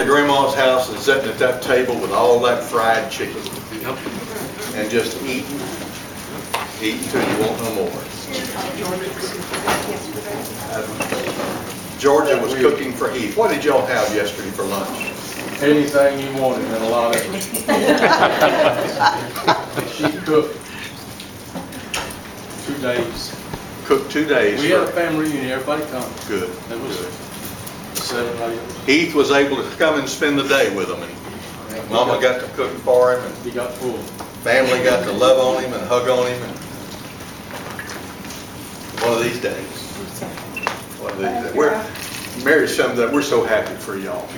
to Grandma's house and sitting at that table with all that fried chicken and just eating till you want no more. Georgia was cooking for Heath. What did y'all have yesterday for lunch? Anything you wanted and a lot of it. She cooked 2 days. Cooked 2 days. We had a family reunion. Everybody come. Good. It was Good. 7 days. Heath was able to come and spend the day with them, and Mama got to cook for him, and He got full. family got to love on him and hug on him. And one of these days. One of these days. Mary summed up, we're so happy for y'all.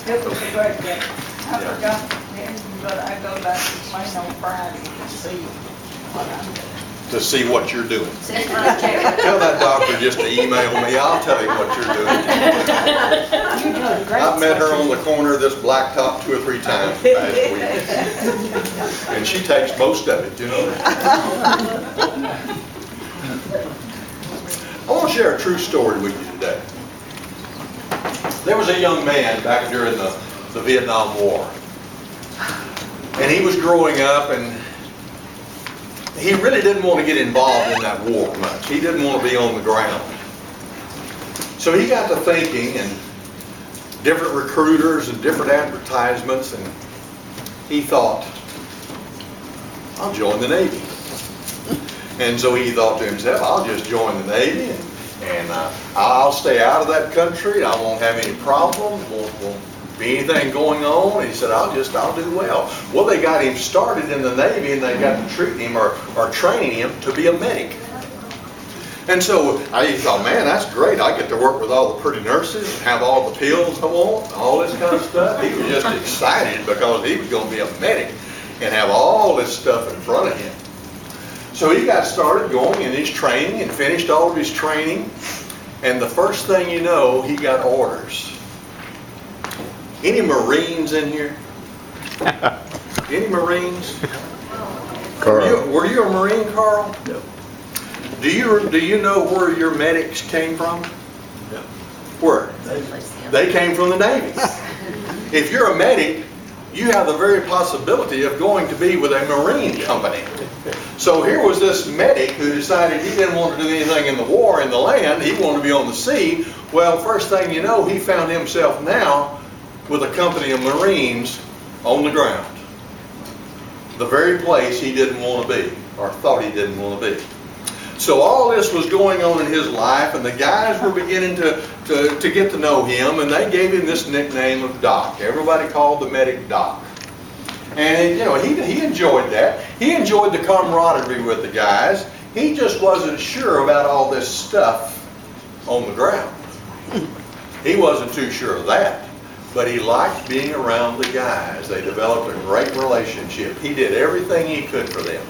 It was a great day. I forgot him, but I go back to mine on Friday to see what I'm doing. To see what you're doing. Tell that doctor just to email me. I'll tell him what you're doing. You're doing great. I've met her on the corner of this blacktop 2 or 3 times the past week. And she takes most of it, you know. I want to share a true story with you today. There was a young man back during the Vietnam War. And he was growing up, and he really didn't want to get involved in that war much. He didn't want to be on the ground. So he got to thinking, and different recruiters and different advertisements, and he thought, I'll join the Navy. And so he thought to himself, I'll just join the Navy, and I'll stay out of that country. I won't have any problems. Won't be anything going on. He said, I'll do well. Well, they got him started in the Navy, and they got to treat him or training him to be a medic. And so he thought, man, that's great. I get to work with all the pretty nurses and have all the pills I want, all this kind of stuff. He was just excited because he was going to be a medic and have all this stuff in front of him. So he got started going in his training and finished all of his training. And the first thing you know, he got orders. Any Marines in here? Any Marines? Carl. Were you a Marine, Carl? No. Do you know where your medics came from? No. Where? They came from the Navy. If you're a medic, you have the very possibility of going to be with a Marine company. So here was this medic who decided he didn't want to do anything in the war in the land. He wanted to be on the sea. Well, first thing you know, he found himself now with a company of Marines on the ground. The very place he didn't want to be, or thought he didn't want to be. So all this was going on in his life, and the guys were beginning to get to know him, and they gave him this nickname of Doc. Everybody called the medic Doc. And you know, he enjoyed that. He enjoyed the camaraderie with the guys. He just wasn't sure about all this stuff on the ground. He wasn't too sure of that. But he liked being around the guys. They developed a great relationship. He did everything he could for them.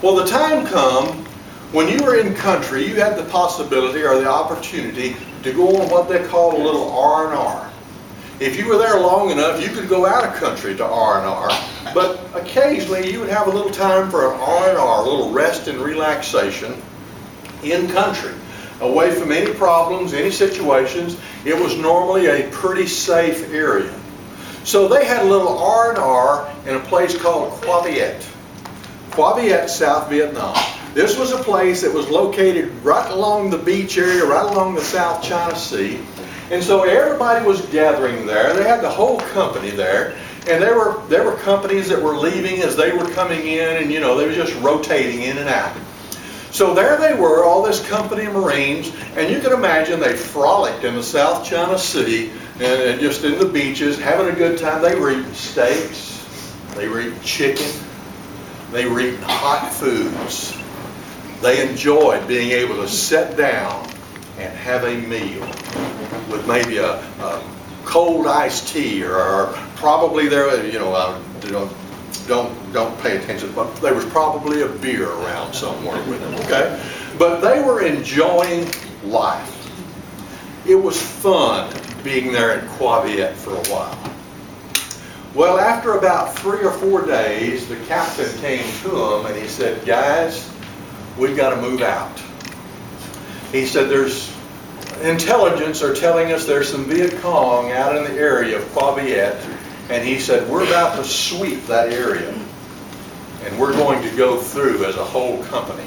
Well, the time come when you were in country, you had the possibility or the opportunity to go on what they call a little R&R. If you were there long enough, you could go out of country to R&R. But occasionally you would have a little time for an R&R, a little rest and relaxation in country. Away from any problems, any situations. It was normally a pretty safe area. So they had a little R&R in a place called Qua Viet. Qua Viet, South Vietnam. This was a place that was located right along the beach area, right along the South China Sea. And so everybody was gathering there. They had the whole company there. And there were companies that were leaving as they were coming in, and you know, they were just rotating in and out. So there they were, all this company of Marines, and you can imagine they frolicked in the South China Sea and just in the beaches, having a good time. They were eating steaks, they were eating chicken, they were eating hot foods. They enjoyed being able to sit down and have a meal with maybe a cold iced tea, or probably there, you know, don't pay attention, but there was probably a beer around somewhere with them, okay? But they were enjoying life. It was fun being there in Qua Viet for a while. Well, after about 3 or 4 days, the captain came to them and he said, guys, we've got to move out. He said, there's intelligence are telling us there's some Viet Cong out in the area of Qua Viet, and he said, we're about to sweep that area, and we're going to go through as a whole company.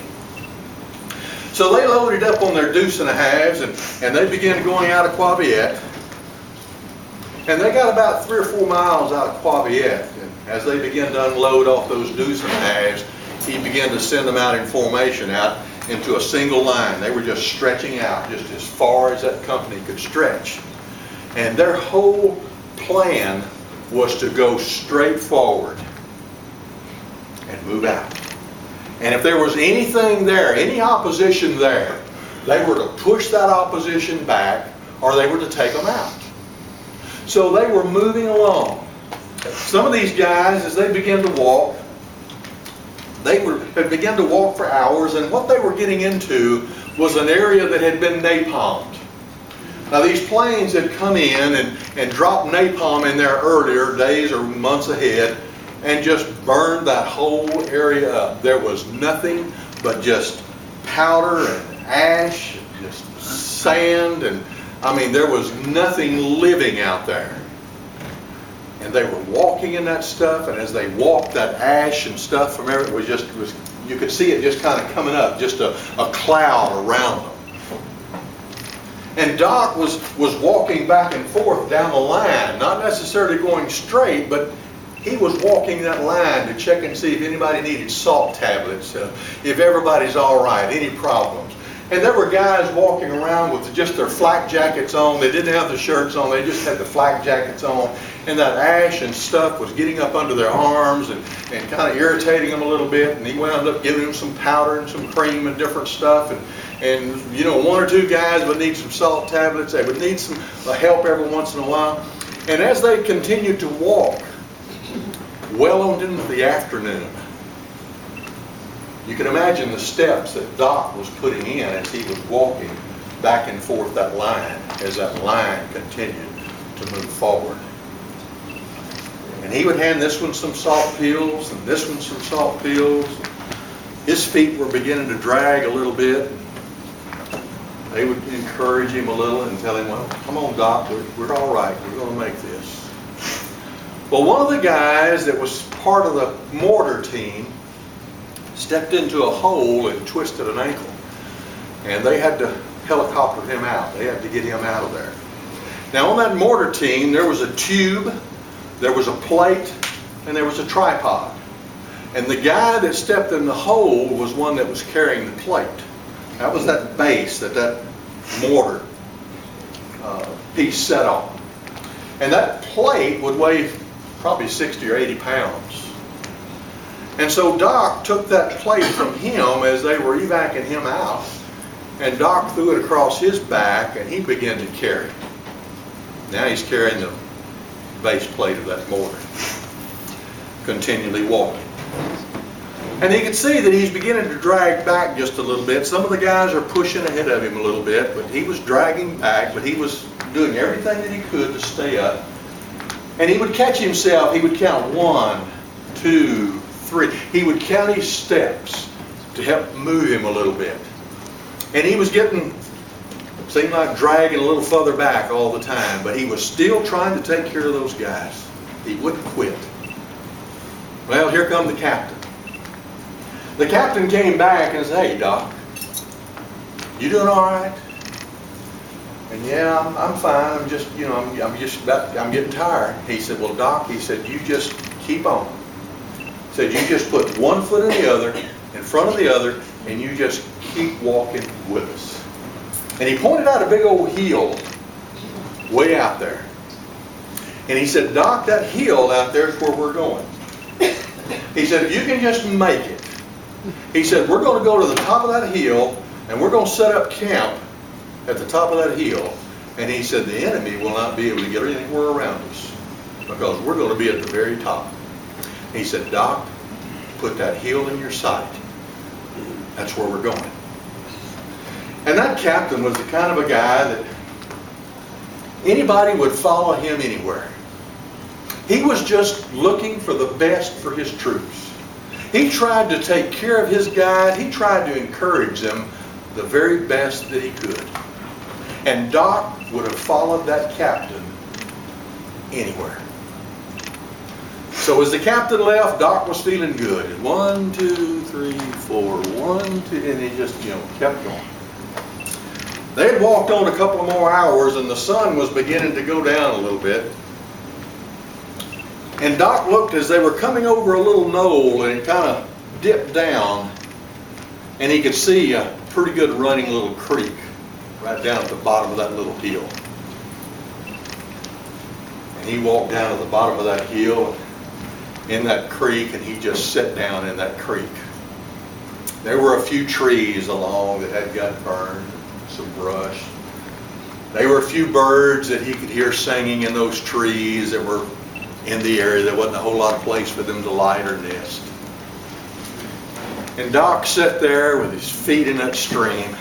So they loaded up on their deuce and a halves, and they began going out of Qua Viet, and they got about 3 or 4 miles out of Qua Viet, and as they began to unload off those deuce and a halves, he began to send them out in formation out into a single line. They were just stretching out just as far as that company could stretch. And their whole plan was to go straight forward and move out. And if there was anything there, any opposition there, they were to push that opposition back or they were to take them out. So they were moving along. Some of these guys, as they began to walk, had begun to walk for hours, and what they were getting into was an area that had been napalmed. Now these planes had come in and dropped napalm in there earlier, days or months ahead, and just burned that whole area up. There was nothing but just powder and ash, and just sand, and I mean there was nothing living out there. And they were walking in that stuff, and as they walked, that ash and stuff from everywhere was you could see it just kind of coming up, just a cloud around them. And Doc was walking back and forth down the line, not necessarily going straight, but he was walking that line to check and see if anybody needed salt tablets, if everybody's all right, any problems. And there were guys walking around with just their flak jackets on. They didn't have the shirts on. They just had the flak jackets on. And that ash and stuff was getting up under their arms and kind of irritating them a little bit. And he wound up giving them some powder and some cream and different stuff. And you know, 1 or 2 guys would need some salt tablets. They would need some help every once in a while. And as they continued to walk, well on into the afternoon, you can imagine the steps that Doc was putting in as he was walking back and forth that line, as that line continued to move forward. And he would hand this one some salt pills and this one some salt pills. His feet were beginning to drag a little bit. They would encourage him a little and tell him, well, come on, Doc, we're all right. We're going to make this. Well, one of the guys that was part of the mortar team stepped into a hole and twisted an ankle. And they had to helicopter him out. They had to get him out of there. Now on that mortar team, there was a tube, there was a plate, and there was a tripod. And the guy that stepped in the hole was one that was carrying the plate. That was that base that mortar piece set on. And that plate would weigh probably 60 or 80 pounds. And so Doc took that plate from him as they were evacuating him out, and Doc threw it across his back, and he began to carry it. Now he's carrying the base plate of that mortar, continually walking. And he could see that he's beginning to drag back just a little bit. Some of the guys are pushing ahead of him a little bit, but he was dragging back, but he was doing everything that he could to stay up. And he would catch himself, he would count 1, 2, 3. He would count his steps to help move him a little bit. And he was getting, seemed like dragging a little further back all the time, but he was still trying to take care of those guys. He wouldn't quit. Well, here come the captain. The captain came back and said, hey, Doc, you doing all right? And yeah, I'm fine. I'm just, I'm getting tired. He said, well, Doc, he said, you just keep on. He said, you just put one foot in the other, in front of the other, and you just keep walking with us. And he pointed out a big old hill way out there. And he said, Doc, that hill out there is where we're going. He said, if you can just make it. He said, we're going to go to the top of that hill, and we're going to set up camp at the top of that hill. And he said, the enemy will not be able to get anywhere around us, because we're going to be at the very top. He said, Doc, put that hill in your sight. That's where we're going. And that captain was the kind of a guy that anybody would follow him anywhere. He was just looking for the best for his troops. He tried to take care of his guys. He tried to encourage them the very best that he could. And Doc would have followed that captain anywhere. So as the captain left, Doc was feeling good. 1, 2, 3, 4, 1, 2, and he just, kept going. They had walked on a couple more hours, and the sun was beginning to go down a little bit. And Doc looked as they were coming over a little knoll, and it kind of dipped down, and he could see a pretty good running little creek right down at the bottom of that little hill. And he walked down to the bottom of that hill in that creek, and he just sat down in that creek. There were a few trees along that had got burned, some brush. There were a few birds that he could hear singing in those trees that were in the area. There wasn't a whole lot of place for them to light or nest. And Doc sat there with his feet in that stream,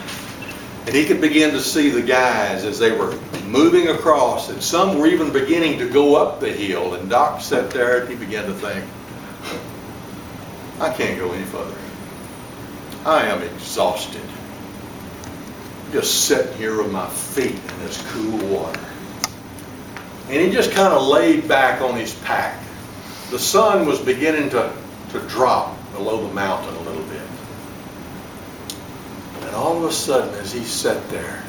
and he could begin to see the guys as they were moving across, and some were even beginning to go up the hill. And Doc sat there and he began to think, I can't go any further. I am exhausted. Just sitting here with my feet in this cool water. And he just kind of laid back on his pack. The sun was beginning to drop below the mountain a little bit. And all of a sudden, as he sat there,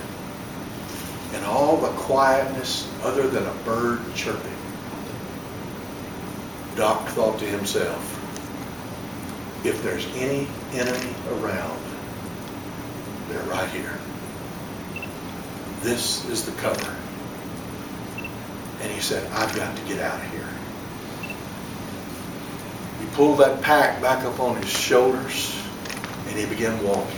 in all the quietness other than a bird chirping, Doc thought to himself, if there's any enemy around, they're right here. This is the cover. And he said, I've got to get out of here. He pulled that pack back up on his shoulders, and he began walking.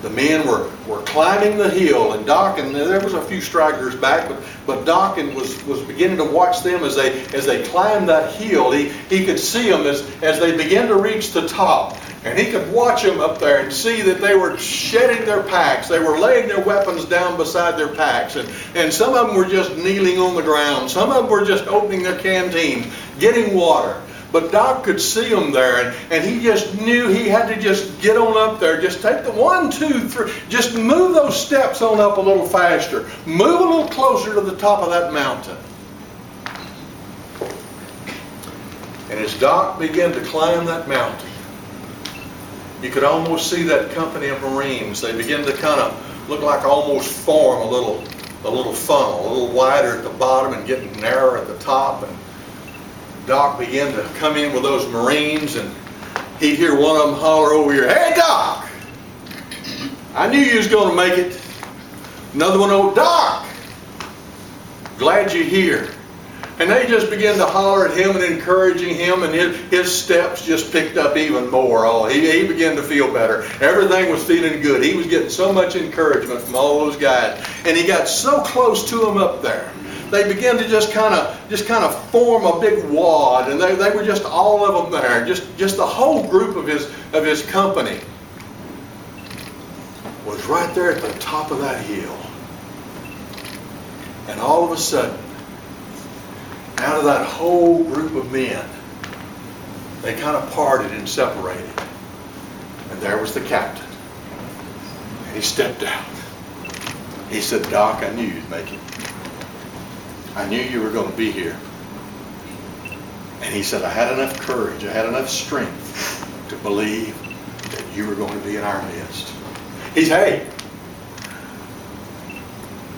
The men were climbing the hill, and Doc, and there was a few stragglers back, but Doc was beginning to watch them as they climbed that hill. He could see them as they began to reach the top. And he could watch them up there and see that they were shedding their packs. They were laying their weapons down beside their packs. And some of them were just kneeling on the ground. Some of them were just opening their canteens, getting water. But Doc could see them there, and he just knew he had to just get on up there. Just take the 1, 2, 3. Just move those steps on up a little faster. Move a little closer to the top of that mountain. And as Doc began to climb that mountain, you could almost see that company of Marines. They began to kind of look like almost form a little funnel, a little wider at the bottom and getting narrower at the top. And Doc began to come in with those Marines, and he'd hear one of them holler over here, "Hey, Doc! I knew you was going to make it." Another one, "Oh, Doc! Glad you're here." And they just began to holler at him and encouraging him, and his steps just picked up even more. Oh, he began to feel better. Everything was feeling good. He was getting so much encouragement from all those guys. And he got so close to them up there. They began to just kind of form a big wad, and they were just all of them there. Just the whole group of his company was right there at the top of that hill. And all of a sudden, out of that whole group of men, they kind of parted and separated. And there was the captain. And he stepped out. He said, "Doc, I knew you'd make it. I knew you were going to be here." And he said, "I had enough courage, I had enough strength to believe that you were going to be in our midst." He said, "Hey,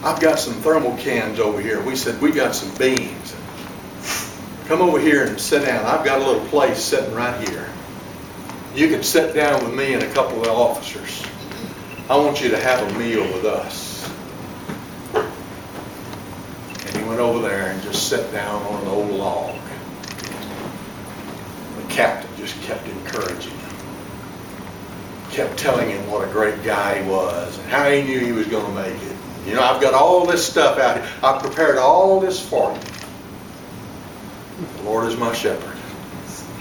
I've got some thermal cans over here." We said, "We got some beans. Come over here and sit down. I've got a little place sitting right here. You can sit down with me and a couple of the officers. I want you to have a meal with us." And he went over there and just sat down on an old log. The captain just kept encouraging him. Kept telling him what a great guy he was and how he knew he was going to make it. "You know, I've got all this stuff out here. I've prepared all this for you. The Lord is my shepherd.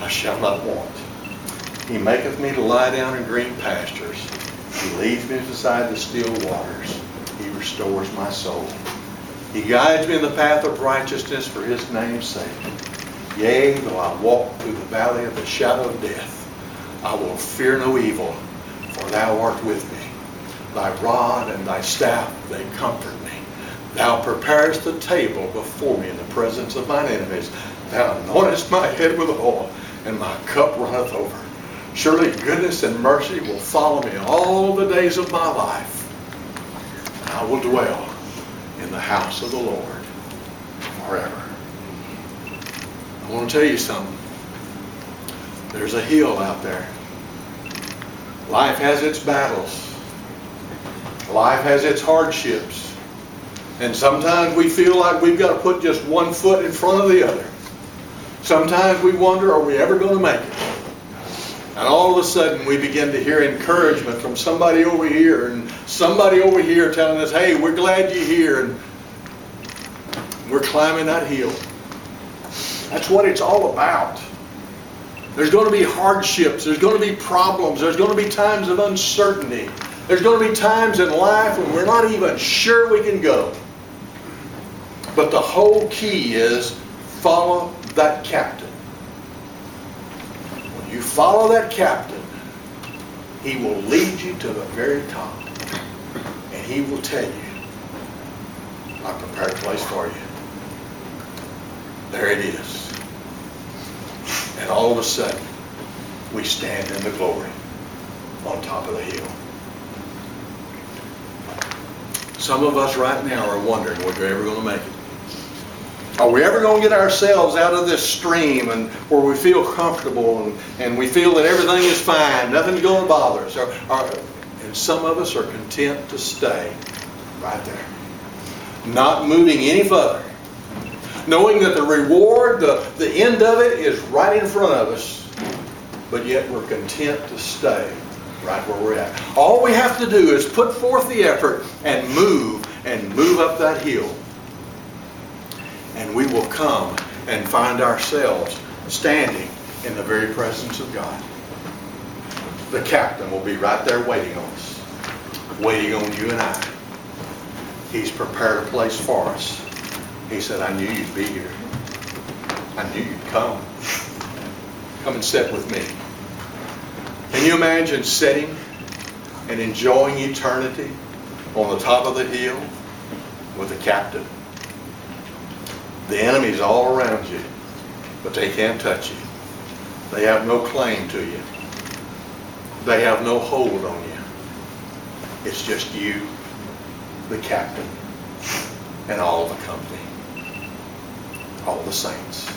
I shall not want. He maketh me to lie down in green pastures. He leads me beside the still waters. He restores my soul. He guides me in the path of righteousness for his name's sake. Yea, though I walk through the valley of the shadow of death, I will fear no evil, for thou art with me. Thy rod and thy staff, they comfort me. Thou preparest the table before me in the presence of mine enemies. Thou anointest my head with oil, and my cup runneth over. Surely goodness and mercy will follow me all the days of my life. And I will dwell in the house of the Lord forever. I want to tell you something. There's a hill out there. Life has its battles. Life has its hardships. And sometimes we feel like we've got to put just one foot in front of the other. Sometimes we wonder, are we ever going to make it? And all of a sudden we begin to hear encouragement from somebody over here and somebody over here telling us, hey, we're glad you're here. And we're climbing that hill. That's what it's all about. There's going to be hardships. There's going to be problems. There's going to be times of uncertainty. There's going to be times in life when we're not even sure we can go. But the whole key is follow that captain. When you follow that captain, he will lead you to the very top. And he will tell you, I prepared a place for you. There it is. And all of a sudden, we stand in the glory on top of the hill. Some of us right now are wondering whether we're ever going to make it. Are we ever going to get ourselves out of this stream and where we feel comfortable and we feel that everything is fine, nothing's going to bother us? And some of us are content to stay right there, not moving any further, knowing that the reward, the end of it is right in front of us, but yet we're content to stay right where we're at. All we have to do is put forth the effort and move up that hill. And we will come and find ourselves standing in the very presence of God. The captain will be right there waiting on us, waiting on you and I. He's prepared a place for us. He said, I knew you'd be here. I knew you'd come. Come and sit with me. Can you imagine sitting and enjoying eternity on the top of the hill with the captain? The enemy's all around you, but they can't touch you. They have no claim to you. They have no hold on you. It's just you, the captain, and all the company, all the saints.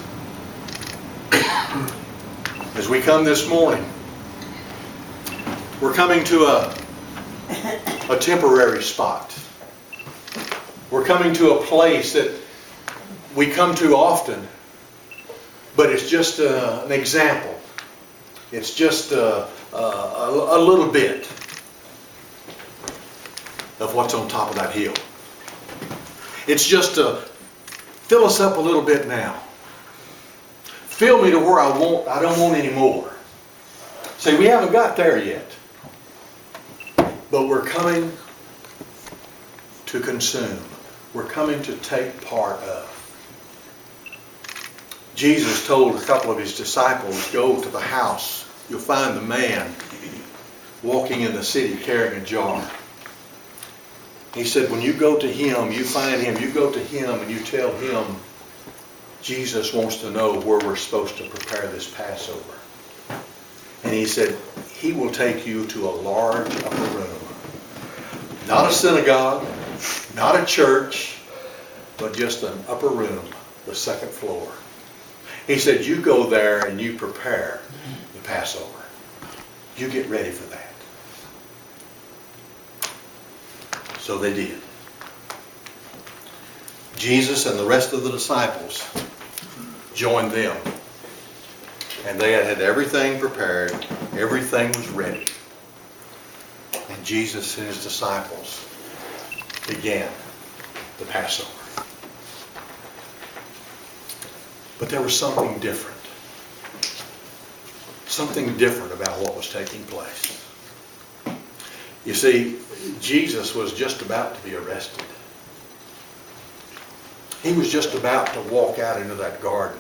As we come this morning, we're coming to a temporary spot. We're coming to a place that we come to often, but it's just an example. It's just a little bit of what's on top of that hill. It's just to fill us up a little bit now. Fill me to where I don't want any more. See, we haven't got there yet. But we're coming to consume. We're coming to take part of. Jesus told a couple of his disciples, go to the house. You'll find the man walking in the city carrying a jar. He said, when you go to him, you find him, you go to him and you tell him, Jesus wants to know where we're supposed to prepare this Passover. And he said, he will take you to a large upper room. Not a synagogue, not a church, but just an upper room, the second floor. He said, you go there and you prepare the Passover. You get ready for that. So they did. Jesus and the rest of the disciples joined them. And they had everything prepared. Everything was ready. And Jesus and his disciples began the Passover. But there was something different. Something different about what was taking place. You see, Jesus was just about to be arrested. He was just about to walk out into that garden.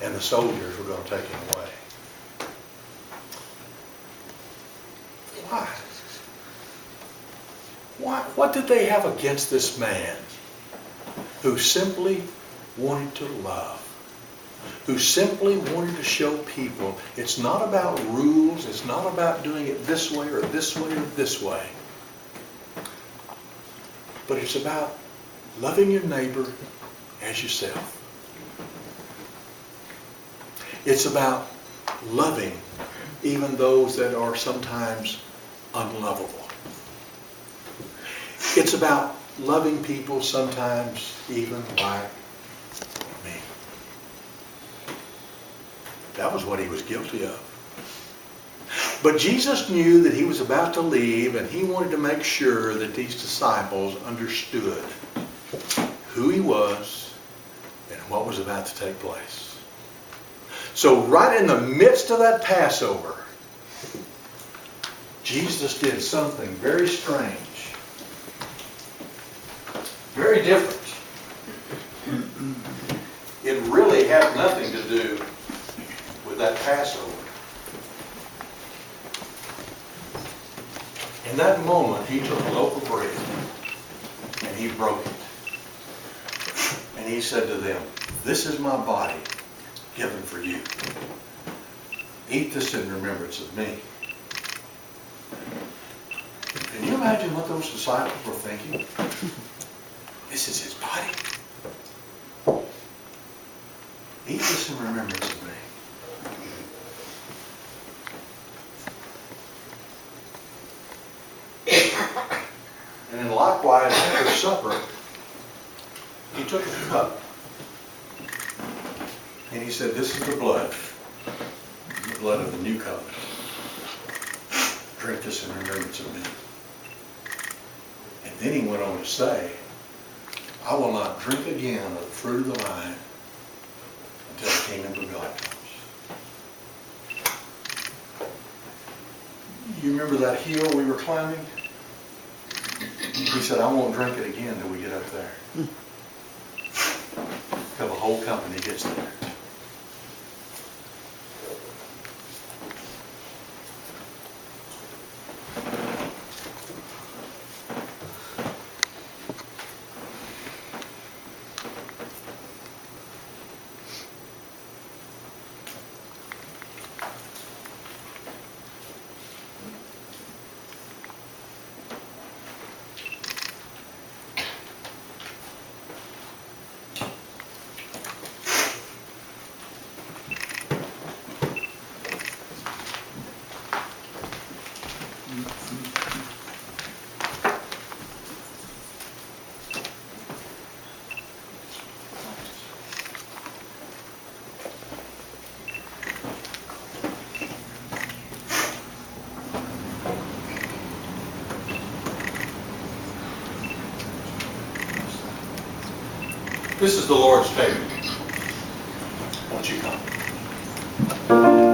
And the soldiers were going to take him away. Why? What did they have against this man who simply wanted to love? Who simply wanted to show people it's not about rules, it's not about doing it this way or this way or this way. But it's about loving your neighbor as yourself. It's about loving even those that are sometimes unlovable. It's about loving people sometimes even like me. That was what he was guilty of. But Jesus knew that he was about to leave, and he wanted to make sure that these disciples understood who he was and what was about to take place. So right in the midst of that Passover, Jesus did something very strange, very different. It really had nothing to do with that Passover. In that moment, he took a loaf of bread and he broke it. And he said to them, "This is my body given for you. Eat this in remembrance of me." Can you imagine what those disciples were thinking? This is his body. Eat this in remembrance of me. And then likewise, after supper, he took a cup. And he said, "This is the blood of the new covenant. Drink this in remembrance of me." And then he went on to say, "I will not drink again of the fruit of the vine until the kingdom of God comes." You remember that hill we were climbing? He said, "I won't drink it again till we get up there. Till the whole company gets there." This is the Lord's table. Won't you come?